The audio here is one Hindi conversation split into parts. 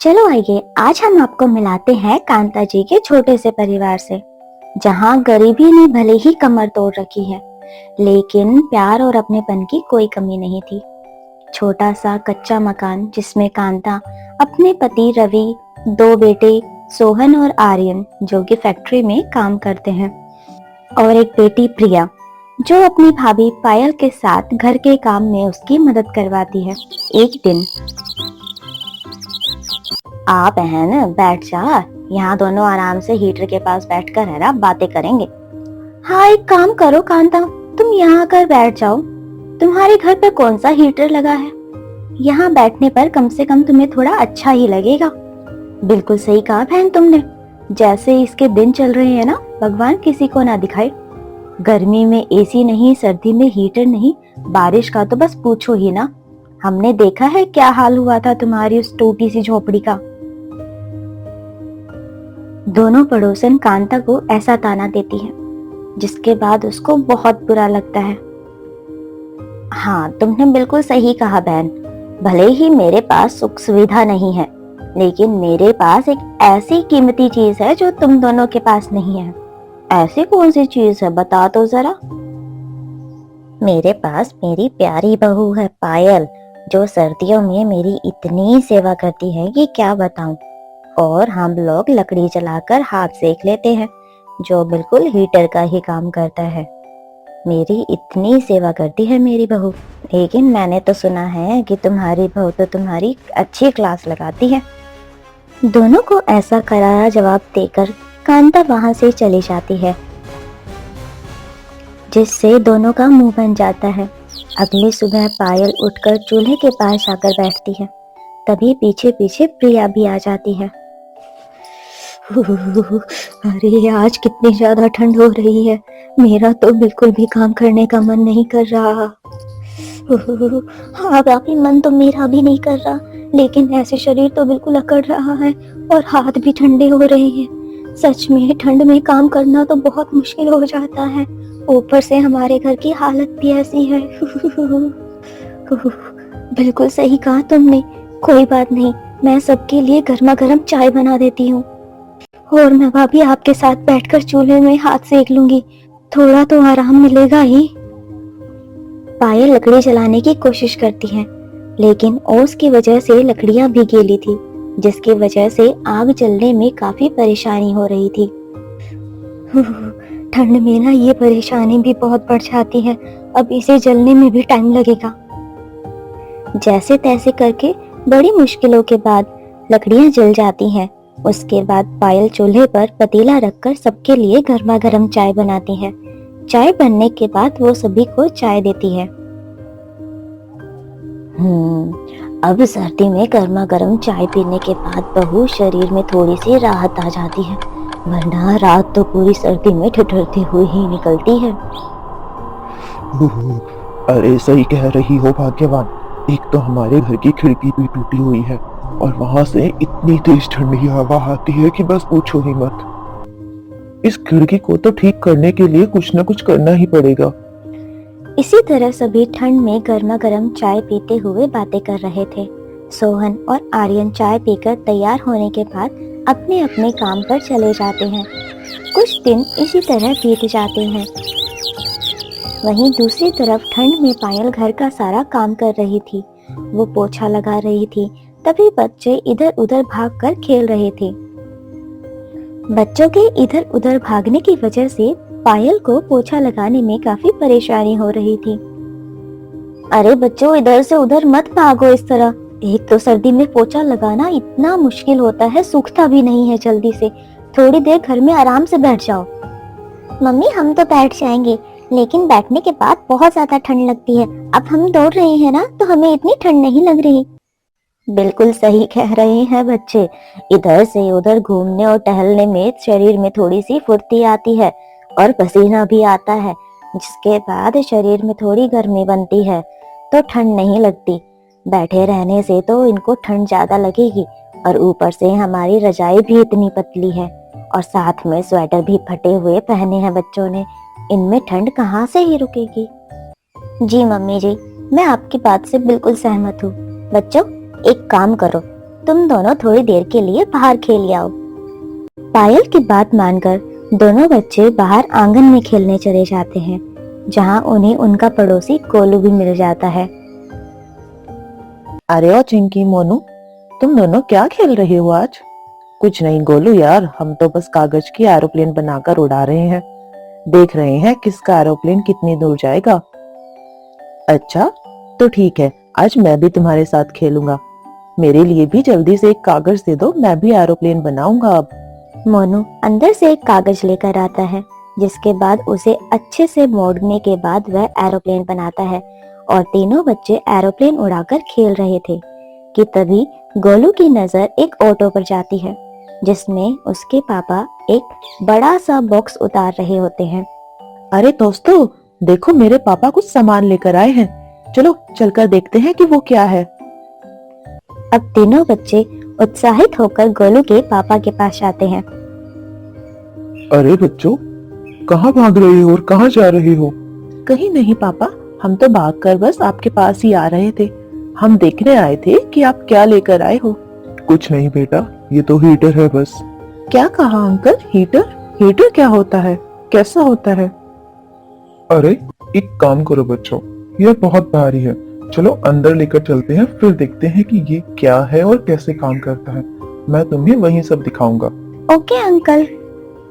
चलो आइए, आज हम आपको मिलाते हैं कांता जी के छोटे से परिवार से, जहाँ गरीबी ने भले ही कमर तोड़ रखी है, लेकिन प्यार और अपनेपन की कोई कमी नहीं थी। छोटा सा कच्चा मकान जिसमें कांता अपने पति रवि, दो बेटे सोहन और आर्यन जो कि फैक्ट्री में काम करते हैं, और एक बेटी प्रिया जो अपनी भाभी पायल के साथ घर के काम में उसकी मदद करवाती है। एक दिन, आप बहन बैठ जा, यहाँ दोनों आराम से हीटर के पास बैठकर है ना बातें करेंगे। हाँ, एक काम करो कांता, तुम यहाँ आकर बैठ जाओ। तुम्हारे घर पर कौन सा हीटर लगा है? यहाँ बैठने पर कम से कम तुम्हें थोड़ा अच्छा ही लगेगा। बिल्कुल सही कहा बहन तुमने, जैसे इसके दिन चल रहे हैं ना, भगवान किसी को ना दिखाए। गर्मी में एसी नहीं, सर्दी में हीटर नहीं, बारिश का तो बस पूछो ही ना। हमने देखा है क्या हाल हुआ था तुम्हारी उस टूटी सी झोपड़ी का। दोनों पड़ोसन कांता को ऐसा ताना देती है, जिसके बाद उसको बहुत बुरा लगता है। हाँ, तुमने बिल्कुल सही कहा बहन, भले ही मेरे पास सुख सुविधा नहीं है, लेकिन मेरे पास एक ऐसी कीमती चीज है जो तुम दोनों के पास नहीं है। ऐसी कौन सी चीज है, बता तो जरा। मेरे पास मेरी प्यारी बहू है पायल, जो सर्दियों में मेरी इतनी सेवा करती है कि क्या बताऊं। और हम लोग लकड़ी जलाकर हाथ सेक लेते हैं, जो बिल्कुल हीटर का ही काम करता है। मेरी इतनी सेवा करती है मेरी बहू, लेकिन मैंने तो सुना है कि तुम्हारी बहू तो तुम्हारी अच्छी क्लास लगाती है। दोनों को ऐसा करारा जवाब देकर कांता वहां से चली जाती है, जिससे दोनों का मुंह बन जाता है। अगली सुबह पायल उठकर चूल्हे के पास जाकर बैठती है, तभी पीछे पीछे प्रिया भी आ जाती है। अरे आज कितनी ज्यादा ठंड हो रही है, मेरा तो बिल्कुल भी काम करने का मन नहीं कर रहा। हाँ बाकी मन तो मेरा भी नहीं कर रहा, लेकिन ऐसे शरीर तो बिल्कुल अकड़ रहा है और हाथ भी ठंडे हो रहे हैं। सच में ठंड में काम करना तो बहुत मुश्किल हो जाता है, ऊपर से हमारे घर की हालत भी ऐसी है। बिल्कुल सही कहा तुमने, कोई बात नहीं, मैं सबके लिए गर्मा गर्म चाय बना देती हूँ, और मैं भाभी आपके साथ बैठकर चूल्हे में हाथ सेक लूंगी, थोड़ा तो आराम मिलेगा ही। पायल लकड़ी जलाने की कोशिश करती है, लेकिन ओस की वजह से लकड़ियां भी गीली थी, जिसकी वजह से आग जलने में काफी परेशानी हो रही थी। ठंड में ना ये परेशानी भी बहुत बढ़ जाती है, अब इसे जलने में भी टाइम लगेगा। जैसे तैसे करके बड़ी मुश्किलों के बाद लकड़ियां जल जाती हैं। उसके बाद पायल चूल्हे पर पतीला रखकर सबके लिए गर्मा गर्म चाय बनाती है। चाय बनने के बाद वो सभी को चाय देती है। अब सर्दी में गर्मा गर्म चाय पीने के बाद बहू शरीर में थोड़ी सी राहत आ जाती है, वरना रात तो पूरी सर्दी में ठिठुरती हुई ही निकलती है। अरे सही कह रही हो भाग्यवान, एक तो हमारे घर की खिड़की भी टूटी हुई है और वहां से इतनी तेज ठंडी हवा आती है कि बस पूछो ही मत। इस खिड़की को तो ठीक करने के लिए कुछ न कुछ करना ही पड़ेगा। इसी तरह सभी ठंड में गर्मा गर्म चाय पीते हुए बातें कर रहे थे। सोहन और आर्यन चाय पीकर तैयार होने के बाद अपने अपने काम पर चले जाते हैं। कुछ दिन इसी तरह बीत जाते हैं। वहीं दूसरी तरफ ठंड में पायल घर का सारा काम कर रही थी। वो पोछा लगा रही थी, तभी बच्चे इधर उधर भागकर खेल रहे थे। बच्चों के इधर उधर भागने की वजह से पायल को पोछा लगाने में काफी परेशानी हो रही थी। अरे बच्चों, इधर से उधर मत भागो इस तरह, एक तो सर्दी में पोछा लगाना इतना मुश्किल होता है, सूखता भी नहीं है जल्दी से। थोड़ी देर घर में आराम से बैठ जाओ। मम्मी हम तो बैठ जाएंगे, लेकिन बैठने के बाद बहुत ज्यादा ठंड लगती है। अब हम दौड़ रहे हैं ना, तो हमें इतनी ठंड नहीं लग रही। बिल्कुल सही कह रहे हैं बच्चे, इधर से उधर घूमने और टहलने में शरीर में थोड़ी सी फुर्ती आती है और पसीना भी आता है, जिसके बाद शरीर में थोड़ी गर्मी बनती है, तो ठंड नहीं लगती। बैठे रहने से तो इनको ठंड ज्यादा लगेगी, और ऊपर से हमारी रजाई भी इतनी पतली है, और साथ में स्वेटर भी फटे हुए पहने हैं बच्चों ने, इनमें ठंड कहाँ से ही रुकेगी। जी मम्मी जी, मैं आपकी बात से बिल्कुल सहमत हूँ। बच्चों एक काम करो, तुम दोनों थोड़ी देर के लिए बाहर खेल आओ। पायल की बात मानकर दोनों बच्चे बाहर आंगन में खेलने चले जाते हैं, जहां उन्हें उनका पड़ोसी गोलू भी मिल जाता है। अरे ओ चिंकी मोनू, तुम दोनों क्या खेल रहे हो आज? कुछ नहीं गोलू यार, हम तो बस कागज की एरोप्लेन बनाकर उड़ा रहे हैं। देख रहे हैं किसका एरोप्लेन कितनी दूर जाएगा। अच्छा तो ठीक है, आज मैं भी तुम्हारे साथ खेलूंगा। मेरे लिए भी जल्दी से एक कागज दे दो, मैं भी एरोप्लेन बनाऊंगा अब। मोनू अंदर से एक कागज लेकर आता है, जिसके बाद उसे अच्छे से मोड़ने के बाद वह एरोप्लेन बनाता है और तीनों बच्चे एरोप्लेन उड़ाकर खेल रहे थे कि तभी गोलू की नजर एक ऑटो पर जाती है, जिसमें उसके पापा एक बड़ा सा बॉक्स उतार रहे होते हैं। अरे दोस्तों देखो, मेरे पापा कुछ सामान लेकर आए हैं, चलो चलकर देखते हैं कि वो क्या है। अब तीनों बच्चे उत्साहित होकर गोलू के पापा के पास जाते हैं। अरे बच्चों, कहाँ भाग रहे हो और कहाँ जा रहे हो? कहीं नहीं पापा, हम तो भागकर बस आपके पास ही आ रहे थे। हम देखने आए थे कि आप क्या लेकर आए हो। कुछ नहीं बेटा, ये तो हीटर है बस। क्या कहा अंकल? हीटर? हीटर क्या होता है, कैसा होता है? अरे एक काम करो बच्चों, यह बहुत भारी है, चलो अंदर लेकर चलते हैं, फिर देखते हैं कि ये क्या है और कैसे काम करता है। मैं तुम्हें वही सब दिखाऊंगा। Okay uncle.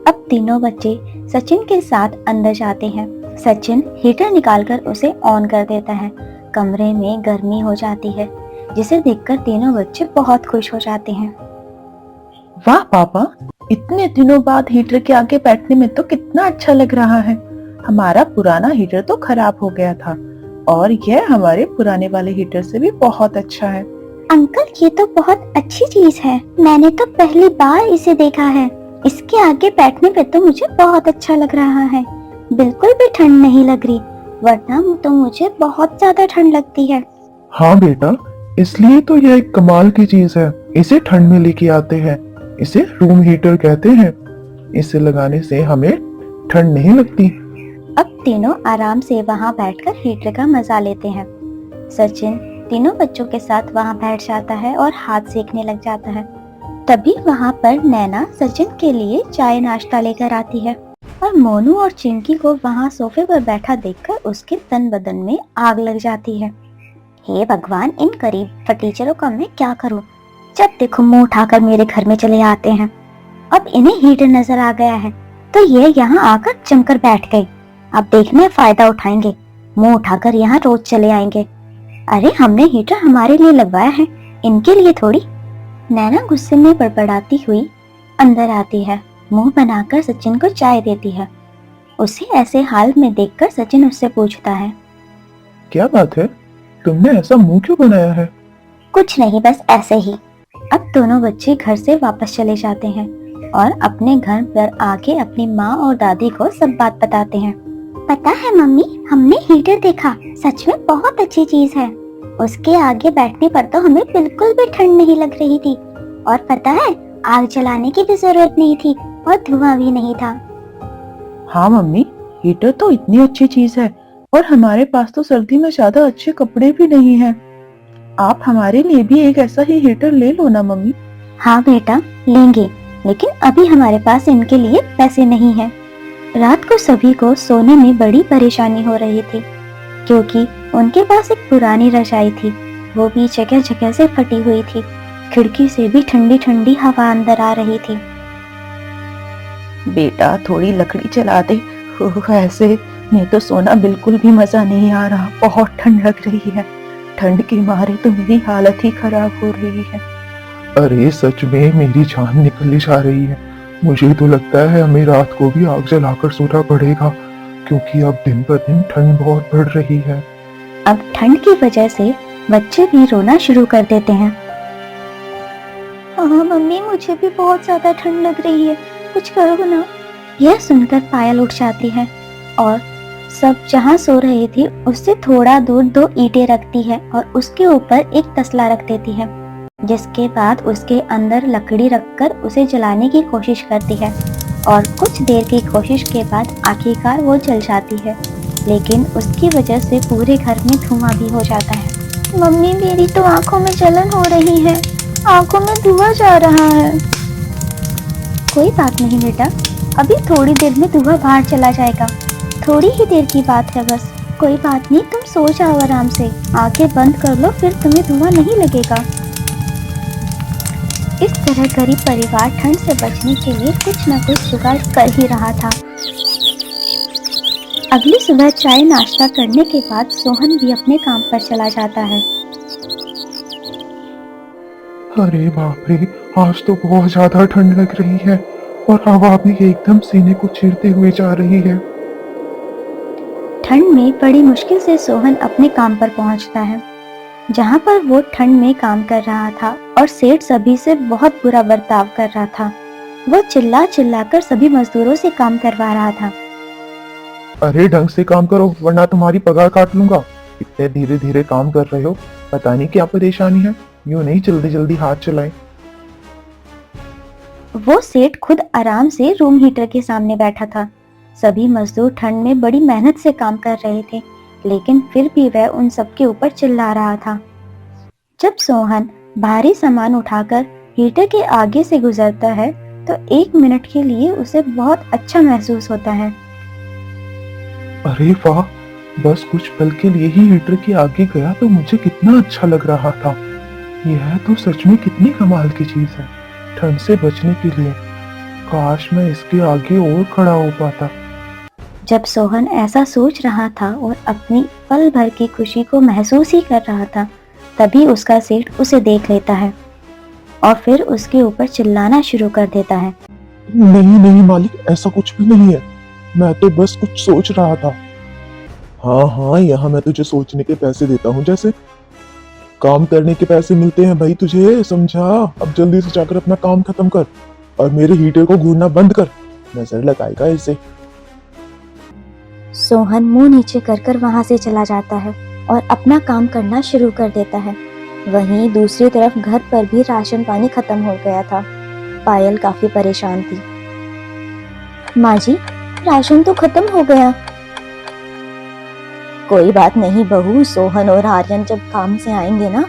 अब तीनों बच्चे सचिन के साथ अंदर जाते हैं। सचिन हीटर निकालकर उसे ऑन कर देता है। कमरे में गर्मी हो जाती है, जिसे देखकर तीनों बच्चे बहुत खुश हो जाते हैं। वाह पापा, इतने दिनों बाद हीटर के आगे बैठने में तो कितना अच्छा लग रहा है। हमारा पुराना हीटर तो खराब हो गया था और यह हमारे पुराने वाले हीटर से भी बहुत अच्छा है। अंकल ये तो बहुत अच्छी चीज है, मैंने तो पहली बार इसे देखा है। इसके आगे बैठने पे तो मुझे बहुत अच्छा लग रहा है, बिल्कुल भी ठंड नहीं लग रही, वरना तो मुझे बहुत ज्यादा ठंड लगती है। हाँ बेटा, इसलिए तो यह एक कमाल की चीज है। इसे ठंड में लेके आते हैं, इसे रूम हीटर कहते हैं। इसे लगाने से हमें ठंड नहीं लगती। अब तीनों आराम से वहां बैठकर हीटर का मजा लेते हैं। सचिन तीनों बच्चों के साथ वहां बैठ जाता है और हाथ सेकने लग जाता है। तभी वहां पर नैना सचिन के लिए चाय नाश्ता लेकर आती है और मोनू और चिंकी को वहां सोफे पर बैठा देखकर उसके तन बदन में आग लग जाती है। हे भगवान, इन गरीब फटीचरों का मैं क्या करूं? जब देखो मुंह उठाकर मेरे घर में चले आते हैं। अब इन्हें हीटर नजर आ गया है तो ये यहाँ आकर जमकर बैठ गई। अब देखने फायदा उठाएंगे, मुंह उठाकर यहाँ रोज चले आएंगे। अरे हमने हीटर हमारे लिए लगवाया है, इनके लिए थोड़ी। नैना गुस्से में बड़बड़ाती हुई अंदर आती है, मुंह बनाकर सचिन को चाय देती है। उसे ऐसे हाल में देखकर सचिन उससे पूछता है, क्या बात है, तुमने ऐसा मुंह क्यों बनाया है? कुछ नहीं, बस ऐसे ही। अब दोनों बच्चे घर से वापस चले जाते हैं और अपने घर पर आके अपनी माँ और दादी को सब बात बताते हैं। पता है मम्मी, हमने हीटर देखा, सच में बहुत अच्छी चीज है। उसके आगे बैठने पर तो हमें बिल्कुल भी ठंड नहीं लग रही थी और पता है आग जलाने की भी जरूरत नहीं थी और धुआं भी नहीं था। हाँ मम्मी, हीटर तो इतनी अच्छी चीज है और हमारे पास तो सर्दी में ज्यादा अच्छे कपड़े भी नहीं हैं। आप हमारे लिए भी एक ऐसा ही हीटर ले लो ना मम्मी। हाँ बेटा लेंगे, लेकिन अभी हमारे पास इनके लिए पैसे नहीं हैं। रात को सभी को सोने में बड़ी परेशानी हो रही थी, क्योंकि उनके पास एक पुरानी रजाई थी, वो भी जगह जगह से फटी हुई थी। खिड़की से भी ठंडी ठंडी हवा अंदर आ रही थी। बेटा थोड़ी लकड़ी जला दे, ऐसे में तो सोना बिल्कुल भी मजा नहीं आ रहा, बहुत ठंड लग रही है। ठंड के मारे तो मेरी हालत ही खराब हो रही है। अरे सच में मेरी जान निकली जा रही है। मुझे तो लगता है हमें रात को भी आग जलाकर सोना पड़ेगा, क्योंकि अब दिन पर दिन ठंड बहुत बढ़ रही है। अब ठंड की वजह से बच्चे भी रोना शुरू कर देते हैं। हाँ मम्मी, मुझे भी बहुत ज्यादा ठंड लग रही है, कुछ करो ना। यह सुनकर पायल उठ जाती है और सब जहाँ सो रहे थे उससे थोड़ा दूर 2 ईंटें रखती है और उसके ऊपर एक तसला रख देती है, जिसके बाद उसके अंदर लकड़ी रखकर उसे जलाने की कोशिश करती है और कुछ देर की कोशिश के बाद आखिरकार वो जल जाती है, लेकिन उसकी वजह से पूरे घर में धुआं भी हो जाता है। मम्मी मेरी तो आंखों में जलन हो रही है, आंखों में धुआं जा रहा है। कोई बात नहीं बेटा, अभी थोड़ी देर में धुआं बाहर चला जाएगा। थोड़ी ही देर की बात है बस। कोई बात नहीं, तुम सो जाओ आराम से। आंखें बंद कर लो, फिर तुम्हें धुआं नहीं लगेगा। इस तरह गरीब परिवार ठंड से बचने के लिए कुछ न कुछ जुगाड़ कर ही रहा था। अगली सुबह चाय नाश्ता करने के बाद सोहन भी अपने काम पर चला जाता है। अरे बाप रे, आज तो बहुत ज्यादा ठंड लग रही है और हवा भी एकदम सीने को चीरते हुए जा रही है। ठंड में बड़ी मुश्किल से सोहन अपने काम पर पहुंचता है, जहां पर वो ठंड में काम कर रहा था और सेठ सभी से बहुत बुरा बर्ताव कर रहा था। वो चिल्ला चिल्लाकर सभी मजदूरों से काम करवा रहा था। अरे ढंग से काम करो वरना तुम्हारी पगार काट लूंगा। इतने धीरे धीरे काम कर रहे हो, पता नहीं क्या परेशानी है। यूं नहीं जल्दी जल्दी हाथ चलाएं। वो सेठ खुद आराम से रूम हीटर के सामने बैठा था। सभी मजदूर ठंड में बड़ी मेहनत से काम कर रहे थे, लेकिन फिर भी वह उन सबके ऊपर चिल्ला रहा था। जब सोहन भारी सामान उठाकर हीटर के आगे से गुजरता है तो 1 मिनट के लिए उसे बहुत अच्छा महसूस होता है। अरे वाह, बस कुछ पल के लिए ही हीटर के आगे गया तो मुझे कितना अच्छा लग रहा था। यह तो सच में कितनी कमाल की चीज है। ठंड से बचने के लिए काश मैं इसके आगे और खड़ा हो पाता। जब सोहन ऐसा सोच रहा था और अपनी पल भर की खुशी को महसूस ही कर रहा था, तभी उसका सेठ उसे देख लेता है और फिर उसके ऊपर चिल्लाना शुरू कर देता है। नहीं नहीं मालिक, ऐसा कुछ भी नहीं है। मैं तो बस कुछ सोच रहा था। हाँ हाँ, यहाँ मैं तुझे सोचने के पैसे देता हूँ, जैसे काम करने के पैसे मिलते हैं भाई तुझे, समझा। अब जल्दी से जाकर अपना काम खत्म कर और मेरे हीटर को घूरना बंद कर, नजर लगाएगा इसे। सोहन मुंह नीचे कर कर वहां से चला जाता है और अपना काम करना शुरू कर देता है। वहीं दूसरी तरफ घर पर भी राशन पानी खत्म हो गया था। पायल काफी परेशान थी। माँ जी, राशन तो खत्म हो गया। कोई बात नहीं बहू, सोहन और आर्यन जब काम से आएंगे ना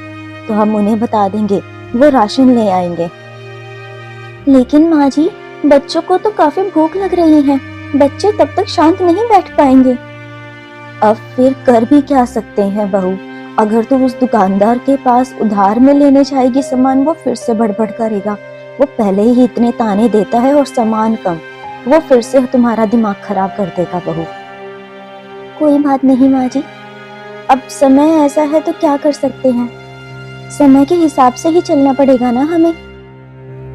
तो हम उन्हें बता देंगे, वो राशन ले आएंगे। लेकिन माँ जी, बच्चों को तो काफी भूख लग रही है, बच्चे तब तक शांत नहीं बैठ पाएंगे। अब फिर कर भी क्या सकते हैं बहू, अगर तू उस दुकानदार के पास उधार में लेने जाएगी सामान, वो फिर से बड़बड़ करेगा। वो पहले ही इतने ताने देता है और सामान कम, वो फिर से तुम्हारा दिमाग खराब कर देगा बहू। कोई बात नहीं माँ जी, अब समय ऐसा है तो क्या कर सकते हैं, समय के हिसाब से ही चलना पड़ेगा ना हमें।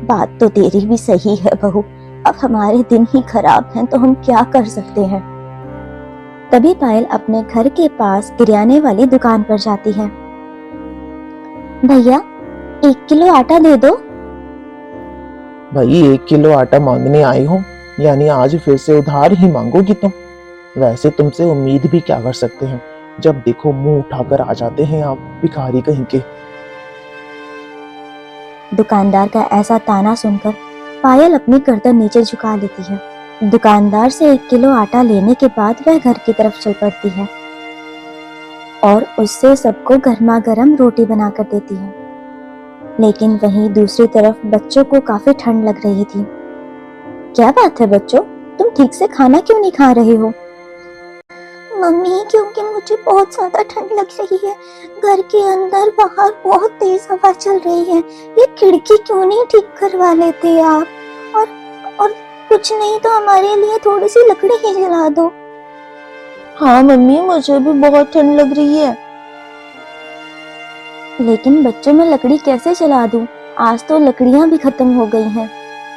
बात तो तेरी भी सही है बहू, अब हमारे दिन ही खराब हैं तो हम क्या कर सकते हैं। तभी पायल अपने घर के पास किराने वाली दुकान पर जाती है। भैया 1 किलो आटा दे दो। भाई 1 किलो आटा मांगने आई हो, यानी आज फिर से उधार ही मांगोगी तुम। वैसे तुमसे उम्मीद भी क्या कर सकते हैं, जब देखो मुंह उठाकर आ जाते हैं आप भिखारी कहीं के। दुकानदार का ऐसा ताना सुनकर पायल अपनी गर्दन नीचे झुका लेती है। दुकानदार से 1 किलो आटा लेने के बाद वह घर की तरफ चल पड़ती है और उससे सबको गर्मा गर्म रोटी बनाकर देती है। लेकिन वहीं दूसरी तरफ बच्चों को काफी ठंड लग रही थी। क्या बात है बच्चों, तुम ठीक से खाना क्यों नहीं खा रहे हो? मम्मी, क्योंकि मुझे बहुत ज्यादा ठंड लग रही है। घर के अंदर बाहर बहुत तेज हवा चल रही है। ये खिड़की क्यों नहीं ठीक करवा लेते आप? और कुछ नहीं तो हमारे लिए थोड़ी सी लकड़ी ही जला दो। हाँ मम्मी, मुझे भी बहुत ठंड लग रही है। लेकिन बच्चों, मैं लकड़ी कैसे जला दूं? आज तो लकड़ियां भी खत्म हो गई हैं।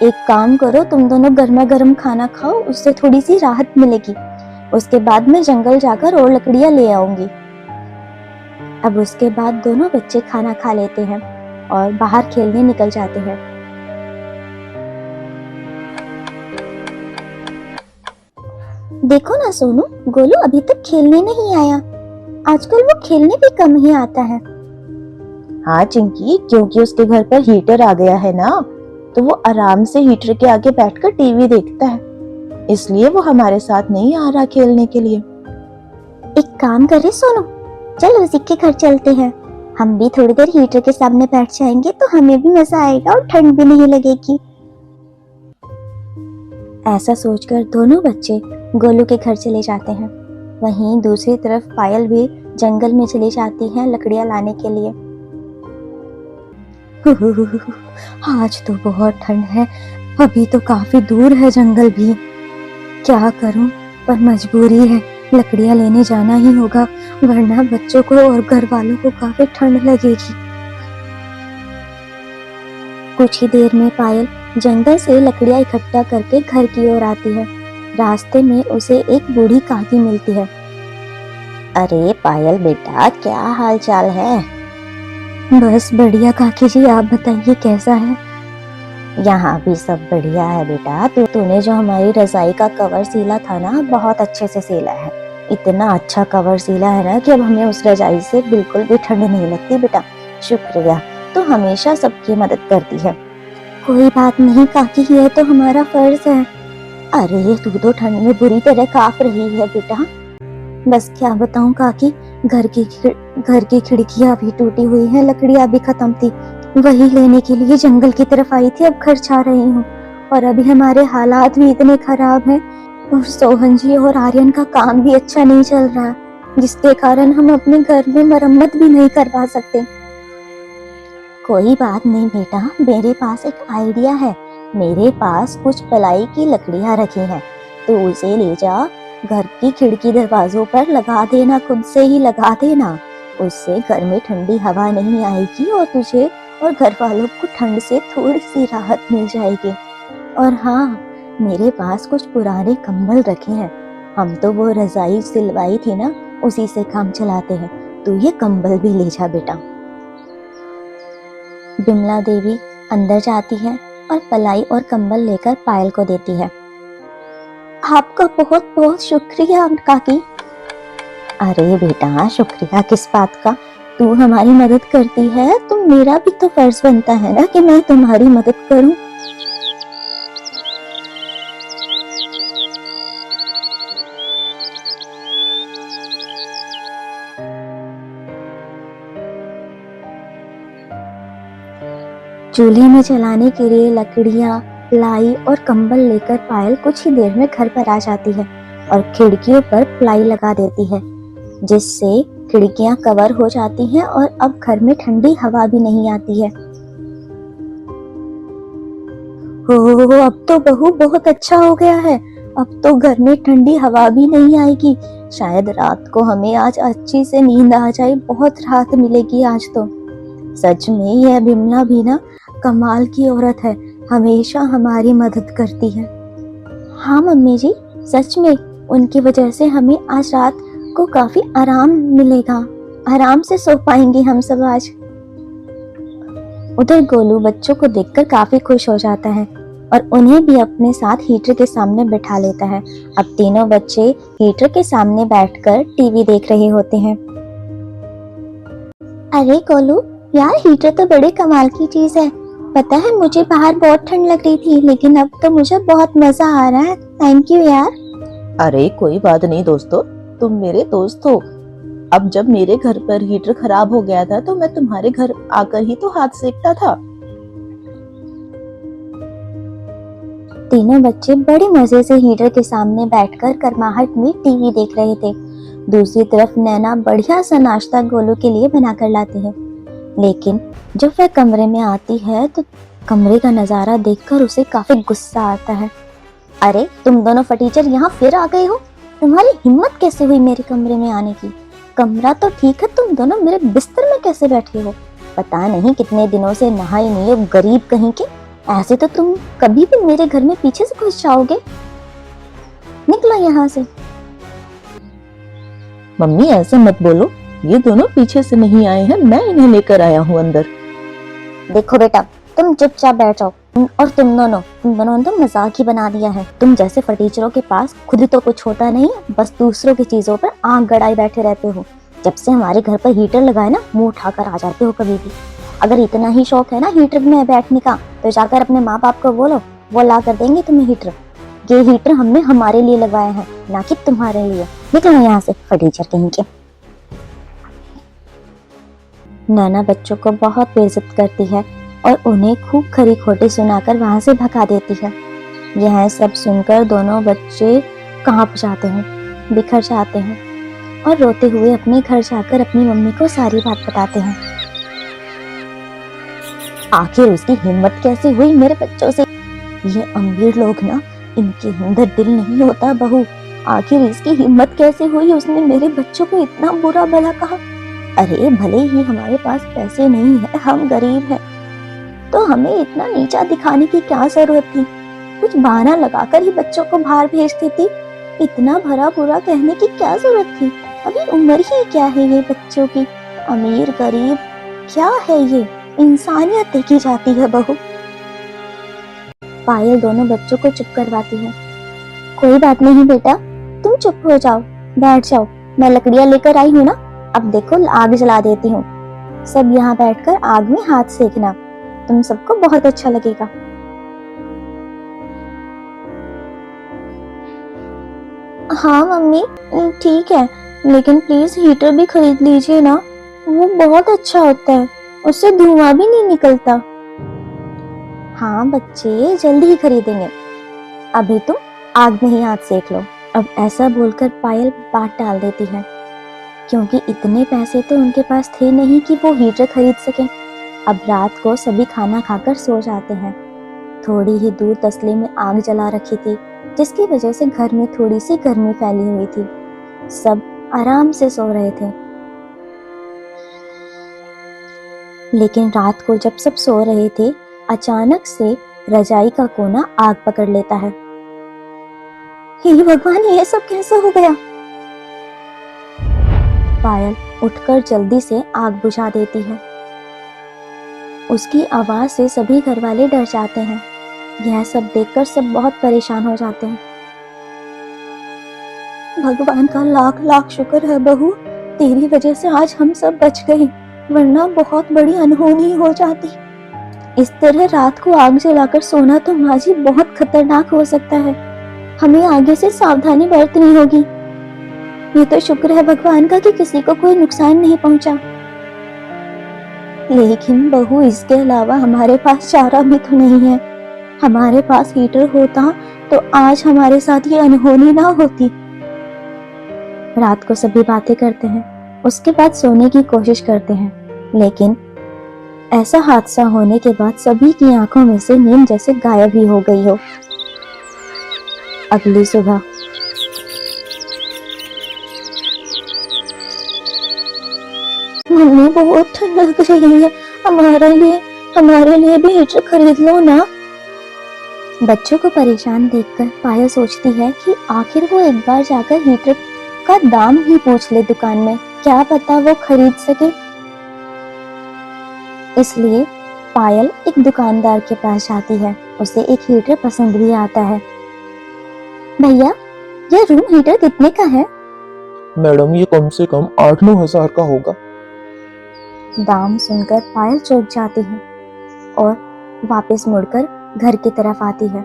एक काम करो, तुम दोनों गर्मा गर्म खाना खाओ, उससे थोड़ी सी राहत मिलेगी। उसके बाद मैं जंगल जाकर और लकड़ियां ले आऊंगी। अब उसके बाद दोनों बच्चे खाना खा लेते हैं और बाहर खेलने निकल जाते हैं। देखो ना सोनू, गोलू अभी तक खेलने नहीं आया। आजकल वो खेलने भी कम ही आता है। हाँ चिंकी, क्योंकि उसके घर पर हीटर आ गया है ना, तो वो आराम से हीटर के आगे बैठकर टीवी देखता है, इसलिए वो हमारे साथ नहीं आ रहा खेलने के लिए। एक काम करे सोनू, चल उसी के घर चलते हैं। हम भी थोड़ी देर हीटर के सामने बैठ जाएंगे तो हमें भी मजा आएगा और ठंड भी नहीं लगेगी। ऐसा सोचकर दोनों बच्चे गोलू के घर चले जाते हैं। वहीं दूसरी तरफ पायल भी जंगल में चली जाती है लकड़ियां लाने के लिए। आज तो बहुत ठंड है, अभी तो काफी दूर है जंगल भी। क्या करूं, पर मजबूरी है, लकड़ियां लेने जाना ही होगा, वरना बच्चों को और घर वालों को काफी ठंड लगेगी। कुछ ही देर में पायल जंगल से लकड़ियां इकट्ठा करके घर की ओर आती है। रास्ते में उसे एक बूढ़ी काकी मिलती है। अरे पायल बेटा, क्या हाल चाल है? बस बढ़िया काकी जी, आप बताइए कैसा है? यहाँ भी सब बढ़िया है बेटा। तूने जो हमारी रजाई का कवर सीला था ना, बहुत अच्छे से सीला है। इतना अच्छा कवर सीला है ना कि अब हमें उस रजाई से बिल्कुल भी ठंड नहीं लगती बेटा। शुक्रिया, तू हमेशा सबकी मदद करती है। कोई बात नहीं काकी, ये तो हमारा फर्ज है। अरे तू तो ठंड में बुरी तरह कांप रही है बेटा। बस क्या बताऊं काकी, घर की खिड़कियां भी टूटी हुई हैं, लकड़ियां भी खत्म थी। वही लेने के लिए जंगल की तरफ आई थी, अब घर जा रही हूँ। और अभी हमारे हालात भी इतने खराब हैं और सोहन जी और आर्यन का काम भी अच्छा नहीं चल रहा, जिसके कारण हम अपने घर में मरम्मत भी नहीं करवा सकते। कोई बात नहीं बेटा, मेरे पास एक आइडिया है। मेरे पास कुछ पलाई की लकड़ियां रखी हैं, तो उसे ले जा, घर की खिड़की दरवाजों पर लगा देना, खुद से ही लगा देना। उससे घर में ठंडी हवा नहीं आएगी और तुझे और घर वालों को ठंड से थोड़ी सी राहत मिल जाएगी। और हाँ, मेरे पास कुछ पुराने कंबल रखे हैं। हम तो वो रजाई सिलवाई थी ना, उसी से काम चलाते हैं। तू ये कंबल भी ले जा बेटा। बिमला देवी अंदर जाती है और पलाई और कंबल लेकर पायल को देती है। आपका बहुत बहुत शुक्रिया काकी। अरे बेटा, शुक्रिया किस बात का? तू हमारी मदद करती है तो मेरा भी तो फर्ज बनता है ना कि मैं तुम्हारी मदद करूं। चूल्हे में जलाने के लिए लकड़ियां, प्लाई और कंबल लेकर पायल कुछ ही देर में घर पर आ जाती है और खिड़कियों पर प्लाई लगा देती है, जिससे खिड़कियां कवर हो जाती हैं और अब घर में ठंडी हवा भी नहीं आती है। हो, अब तो बहू बहुत अच्छा हो गया है। अब तो घर में ठंडी हवा भी नहीं आएगी। शायद रात को हमें आज अच्छी से नींद आ जाए, बहुत राहत मिलेगी आज तो। सच में यह बिमला भी ना कमाल की औरत है, हमेशा हमारी मदद करती है। हाँ मम्मी जी, सच में उनकी वजह से हमें आज रात को काफी आराम मिलेगा, आराम से सो पाएंगे हम सब आज। उधर गोलू बच्चों को देखकर काफी खुश हो जाता है और उन्हें भी अपने साथ हीटर के सामने बैठा लेता है। अब तीनों बच्चे हीटर के सामने बैठकर टीवी देख रहे होते हैं। अरे गोलू यार, हीटर तो बड़े कमाल की चीज है। पता है, मुझे बाहर बहुत ठंड लग रही थी, लेकिन अब तो मुझे बहुत मजा आ रहा है। थैंक यू यार। अरे कोई बात नहीं दोस्तों, तुम मेरे दोस्त हो। अब जब मेरे घर पर हीटर खराब हो गया था तो मैं तुम्हारे घर आकर ही तो हाथ सेकता था। तीनों बच्चे बड़े मजे से हीटर के सामने बैठकर गर्माहट में टीवी देख रहे थे। दूसरी तरफ नैना बढ़िया सा नाश्ता गोलू के लिए बनाकर लाती है, लेकिन जब वह कमरे में आती है तो कमरे का नजारा देखकर उसे काफी गुस्सा आता है। अरे तुम दोनों फटीचर यहाँ फिर आ गए हो? तुम्हारी हिम्मत कैसे हुई मेरे कमरे में आने की? कमरा तो ठीक है, तुम दोनों मेरे बिस्तर में कैसे बैठे हो? पता नहीं कितने दिनों से नहाए नहीं हो, गरीब कहीं के। ऐसे तो तुम कभी भी मेरे घर में पीछे से घुस जाओगे। निकलो यहाँ से। मम्मी ऐसे मत बोलो, ये दोनों पीछे से नहीं आए हैं, मैं इन्हें लेकर आया हूँ अंदर। देखो बेटा, तुम चुपचाप बैठ जाओ। और तुम दोनों ने तो मजाक ही बना दिया है। तुम जैसे फटीचरों के पास खुद तो कुछ होता नहीं है, बस दूसरों की चीजों पर आंख गड़ाई बैठे रहते हो। जब से हमारे घर पर हीटर लगाए ना, मुंह उठाकर आ जाते हो कभी भी। अगर इतना ही शौक है ना हीटर में बैठने का, तो जाकर अपने माँ बाप को बोलो, वो ला कर देंगे तुम्हें हीटर। ये हीटर हमने हमारे लिए लगाया है, ना कि तुम्हारे लिए। निकलो यहाँ से फटीचर कहीं के। नैना बच्चों को बहुत बेइज्जत करती है और उन्हें खूब खरी खोटी सुनाकर वहां से भगा देती है। यह सब सुनकर दोनों बच्चे कांप जाते हैं, बिखर जाते हैं और रोते हुए अपने घर जाकर अपनी मम्मी को सारी बात बताते हैं। आखिर उसकी हिम्मत कैसे हुई मेरे बच्चों से? ये अमीर लोग ना, इनके अंदर दिल नहीं होता बहू। आखिर इसकी हिम्मत कैसे हुई? उसने मेरे बच्चों को इतना बुरा भला कहा। अरे भले ही हमारे पास पैसे नहीं है, हम गरीब हैं, तो हमें इतना नीचा दिखाने की क्या जरूरत थी? कुछ बहाना लगाकर ही बच्चों को बाहर भेज देती। इतना भरा बुरा कहने की क्या जरूरत थी? अभी उम्र ही क्या है ये बच्चों की? अमीर गरीब क्या है ये? इंसानियत देखी जाती है बहू। पायल दोनों बच्चों को चुप करवाती है। कोई बात नहीं बेटा, तुम चुप हो जाओ, बैठ जाओ। मैं लकड़ियां लेकर आई हूँ ना, अब देखो आग जला देती हूँ। सब यहाँ बैठकर आग में हाथ सेकना, तुम सबको बहुत अच्छा लगेगा। हाँ मम्मी ठीक है, लेकिन प्लीज हीटर भी खरीद लीजिए ना, वो बहुत अच्छा होता है, उससे धुआं भी नहीं निकलता। हाँ बच्चे, जल्दी ही खरीदेंगे, अभी तुम आग में ही हाथ सेक लो। अब ऐसा बोलकर पायल बात टाल देती है, क्योंकि इतने पैसे तो उनके पास थे नहीं कि वो हीटर खरीद सके। अब रात को सभी खाना खाकर सो जाते हैं। थोड़ी ही दूर तसले में आग जला रखी थी, जिसकी वजह से घर में थोड़ी सी गर्मी फैली हुई थी। सब आराम से सो रहे थे। लेकिन रात को जब सब सो रहे थे, अचानक से रजाई का कोना आग पकड़ लेता है। हे भगवान, ये सब कैसे हो गया? पायल उठकर जल्दी से आग बुझा देती है। उसकी आवाज से सभी घर वाले डर जाते हैं। यह सब देखकर सब बहुत परेशान हो जाते हैं। भगवान का लाख लाख शुक्र है बहू, तेरी वजह से आज हम सब बच गए, वरना बहुत बड़ी अनहोनी हो जाती। इस तरह रात को आग जलाकर सोना तो माजी बहुत खतरनाक हो सकता है, हमें आगे से सावधानी बरतनी होगी। ये तो शुक्र है भगवान का कि किसी को कोई नुकसान नहीं पहुंचा। लेकिन बहू, इसके अलावा हमारे पास चारा भी तो नहीं है। हमारे पास हीटर होता तो आज हमारे साथ ये अनहोनी ना होती। रात को सभी बातें करते हैं, उसके बाद सोने की कोशिश करते हैं, लेकिन ऐसा हादसा होने के बाद सभी की आंखों में से नींद जैसे गायब ही हो गई हो। अगली सुबह मम्मी, बहुत ठंड लग रही है, हमारे लिए भी हीटर खरीद लो ना। बच्चों को परेशान देखकर पायल सोचती है कि आखिर वो एक बार जाकर हीटर का दाम ही पूछ ले दुकान में, क्या पता वो खरीद सके। इसलिए पायल एक दुकानदार के पास जाती है। उसे एक हीटर पसंद भी आता है। भैया, ये रूम हीटर कितने का है? मैडम, ये कम से कम 8-9 हजार का होगा। दाम सुनकर पायल चौंक जाती है और वापस मुड़कर घर की तरफ आती है।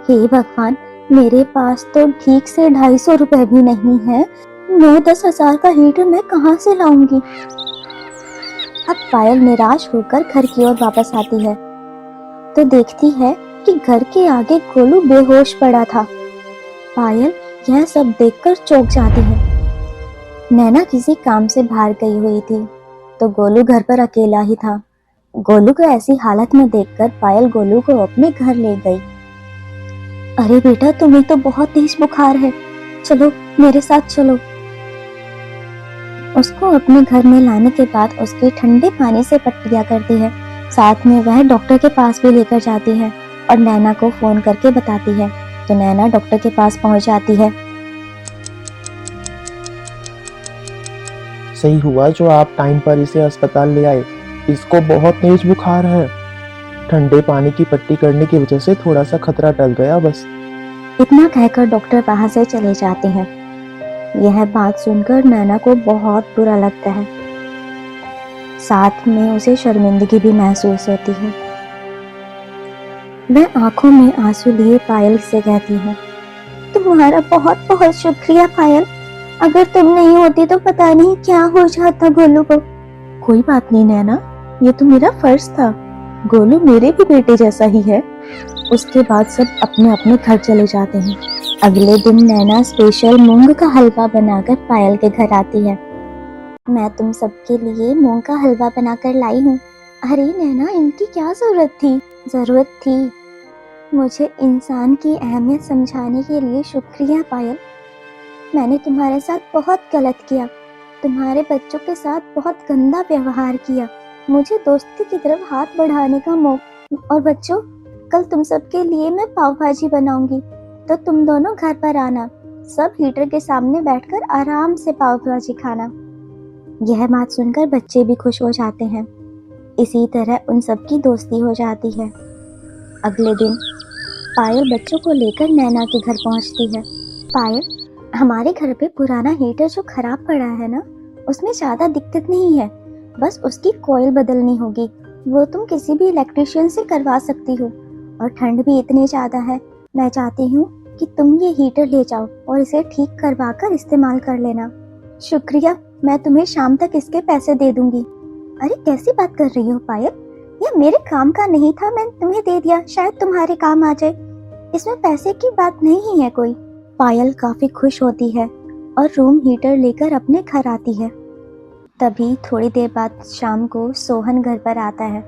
हे भगवान, मेरे पास तो ठीक से 250 रुपए भी नहीं है, 9-10 हजार का हीटर मैं कहाँ से लाऊंगी? अब पायल निराश होकर घर की ओर वापस आती है तो देखती है कि घर के आगे गोलू बेहोश पड़ा था। पायल यह सब देखकर चौंक जाती है। नैना किसी काम से बाहर गई हुई थी तो गोलू घर पर अकेला ही था। गोलू को ऐसी हालत में देखकर पायल गोलू को अपने घर ले गई। अरे बेटा, तुम्हें तो बहुत तेज बुखार है, चलो मेरे साथ चलो। उसको अपने घर में लाने के बाद उसके ठंडे पानी से पट्टियां करती है। साथ में वह डॉक्टर के पास भी लेकर जाती है और नैना को फोन करके बताती है, तो नैना डॉक्टर के पास पहुंच जाती है। सही हुआ जो आप टाइम पर इसे अस्पताल ले आए, इसको बहुत तेज बुखार है। ठंडे पानी की पट्टी करने की वजह से थोड़ा सा खतरा टल गया बस। इतना कहकर डॉक्टर वहां से चले जाते हैं। यह बात सुनकर नैना को बहुत बुरा लगता है, साथ में उसे शर्मिंदगी भी महसूस होती है। वह आंखों में आंसू लिए पायल से कहती है, तुम्हारा बहुत बहुत शुक्रिया पायल, अगर तुम नहीं होती तो पता नहीं क्या हो जाता गोलू को। कोई बात नहीं नैना, ये तो मेरा फर्ज था। गोलू मेरे भी बेटे जैसा ही है। उसके बाद सब अपने अपने घर चले जाते हैं। अगले दिन नैना स्पेशल मूंग का हलवा बनाकर पायल के घर आती है। मैं तुम सबके लिए मूंग का हलवा बनाकर लाई हूँ। अरे नैना, इनकी क्या जरूरत थी। मुझे इंसान की अहमियत समझाने के लिए शुक्रिया पायल। मैंने तुम्हारे साथ बहुत गलत किया, तुम्हारे बच्चों के साथ बहुत गंदा व्यवहार किया। मुझे दोस्ती की तरफ हाथ बढ़ाने का मौका। और बच्चों, कल तुम सबके लिए मैं पाव भाजी बनाऊंगी, तो तुम दोनों घर पर आना। सब हीटर के सामने बैठकर आराम से पाव भाजी खाना। यह बात सुनकर बच्चे भी खुश हो जाते हैं। इसी तरह उन सबकी दोस्ती हो जाती है। अगले दिन पायल बच्चों को लेकर नैना के घर पहुंचती है। पायल, हमारे घर पे पुराना हीटर जो खराब पड़ा है ना, उसमें ज्यादा दिक्कत नहीं है, बस उसकी कॉइल बदलनी होगी। वो तुम किसी भी इलेक्ट्रिशियन से करवा सकती हो। और ठंड भी इतनी ज्यादा है, मैं चाहती हूँ कि तुम ये हीटर ले जाओ और इसे ठीक करवा कर इस्तेमाल कर लेना। शुक्रिया, मैं तुम्हें शाम तक इसके पैसे दे दूंगी। अरे कैसी बात कर रही हो पायल, ये मेरे काम का नहीं था, मैं तुम्हें दे दिया, शायद तुम्हारे काम आ जाए। इसमें पैसे की बात नहीं है कोई। पायल काफी खुश होती है और रूम हीटर लेकर अपने घर आती है। तभी थोड़ी देर बाद शाम को सोहन घर पर आता है।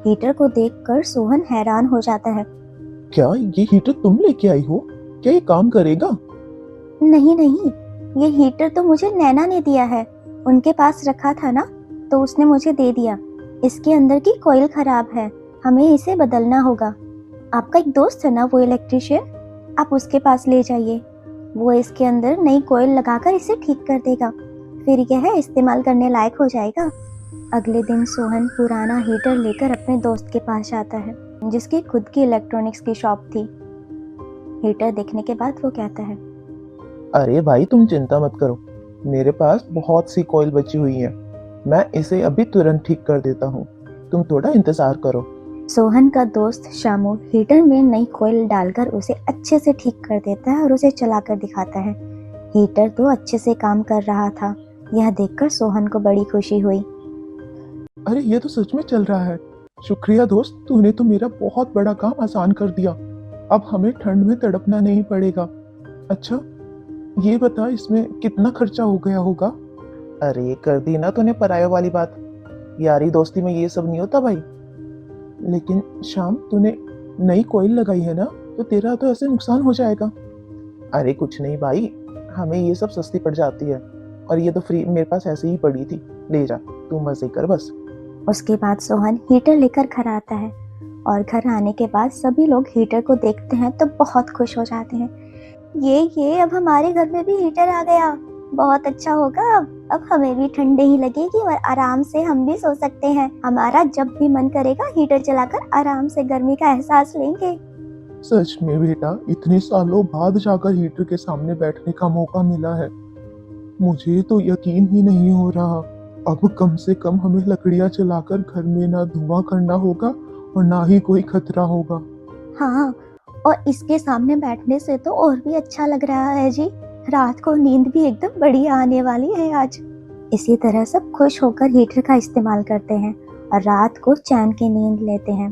हीटर को देखकर सोहन हैरान हो जाता है। क्या ये हीटर तुम लेके आई हो? क्या ये काम करेगा? नहीं, ये हीटर तो मुझे नैना ने दिया है। उनके पास रखा था ना, तो उसने मुझे दे दिया। इसके अंदर की कॉइल खराब है, हमें इसे बदलना होगा। आपका एक दोस्त है ना, वो इलेक्ट्रिशियन, आप उसके पास ले जाइए। वो इसके अंदर नई कॉइल लगाकर इसे ठीक कर देगा, फिर यह इस्तेमाल करने लायक हो जाएगा। अगले दिन सोहन पुराना हीटर लेकर अपने दोस्त के पास जाता है, जिसकी खुद की इलेक्ट्रॉनिक्स की शॉप थी। हीटर देखने के बाद वो कहता है, अरे भाई, तुम चिंता मत करो, मेरे पास बहुत सी कॉइल बची हुई है, मैं इसे अभी तुरंत ठीक कर देता हूँ, तुम थोड़ा इंतजार करो। सोहन का दोस्त शामू हीटर में नई कॉइल डालकर उसे अच्छे से ठीक कर देता है और उसे चलाकर दिखाता है। हीटर तो अच्छे से काम कर रहा था। यह देखकर सोहन को बड़ी खुशी हुई। अरे ये तो सच में चल रहा है। शुक्रिया दोस्त, तूने तो मेरा बहुत बड़ा काम आसान कर दिया। अब हमें ठंड में तड़पना नहीं पड़ेगा। अच्छा, ये बता, इसमें कितना खर्चा हो गया होगा? अरे कर दी ना तूने पराया वाली बात। यारी दोस्ती में ये सब नहीं होता भाई। लेकिन शाम, तूने नई कॉइल लगाई है ना, तो तेरा तो ऐसे नुकसान हो जाएगा। अरे कुछ नहीं भाई, हमें ये सब सस्ती पड़ जाती है, और ये तो फ्री मेरे पास ऐसे ही पड़ी थी, ले जा, तू मजे कर बस। उसके बाद सोहन हीटर लेकर घर आता है और घर आने के बाद सभी लोग हीटर को देखते हैं तो बहुत खुश हो जाते हैं। ये अब हमारे घर में भी हीटर आ गया, बहुत अच्छा होगा। अब हमें भी ठंडी ही लगेगी और आराम से हम भी सो सकते हैं। हमारा जब भी मन करेगा हीटर चलाकर आराम से गर्मी का एहसास लेंगे। सच में बेटा, इतने सालों बाद जाकर हीटर के सामने बैठने का मौका मिला है। मुझे तो यकीन ही नहीं हो रहा। अब कम से कम हमें लकड़ियां जलाकर घर में ना धुआं करना होगा और ना ही कोई खतरा होगा। हाँ, और इसके सामने बैठने से तो और भी अच्छा लग रहा है जी। रात को नींद भी एकदम बढ़िया आने वाली है आज। इसी तरह सब खुश होकर हीटर का इस्तेमाल करते हैं और रात को चैन की नींद लेते हैं।